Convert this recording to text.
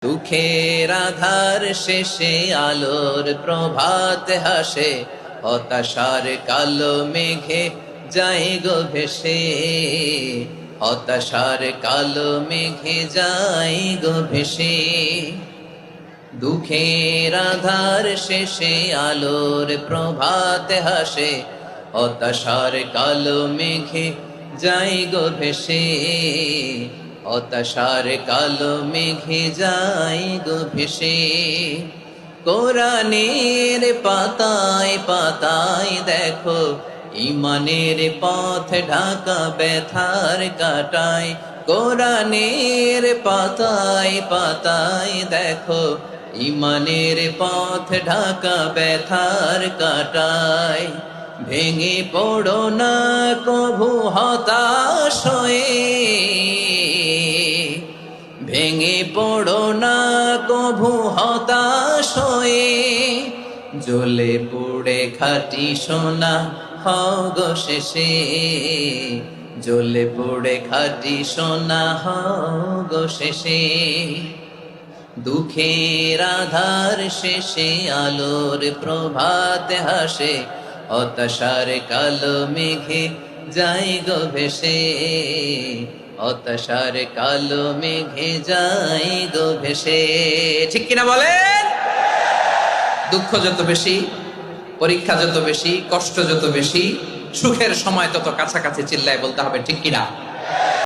দুঃখের আধার শেষে আলোর প্রভাত হাসে, হতাশার কালো মেঘে যায় গো ভেসে, হতাশার কালো মেঘে যায় গো ভেসে। দুঃখের আধার শেষে আলোর প্রভাত হাসে, হতাশার কালো মেঘে যায় গো ভেসে, হতাশার কালো মেঘে যায় গো ভেসে। কোরআনের পাতায় পাতায় দেখো, ইমানের পথ ঢাকা ব্যথার কাটায়। কোরআনের পাতায় পাতায় দেখো, ইমানের পথ ঢাকা ব্যথার কাটায়। ভেঙে পড়ো না কভু হতাশ হয়ে, ভেঙে পড়ো না কভু হতাশ হয়ে। জ্বলে পুড়ে খাঁটি সোনা হও গো শেষে, জ্বলে পুড়ে খাঁটি সোনা হও গো শেষে। দুঃখের আধার শেষে আলোর প্রভাত হাসে, হতাশার কালো মেঘে যায় গো ভেসে, হতাশার কালো মেঘে যায় গো ভেসে। ঠিক কিনা বলেন? দুঃখ যত বেশি, পরীক্ষা যত বেশি, কষ্ট যত বেশি, সুখের সময় তত কাছাকাছি চিল্লায় বলতে হবে ঠিক কিনা।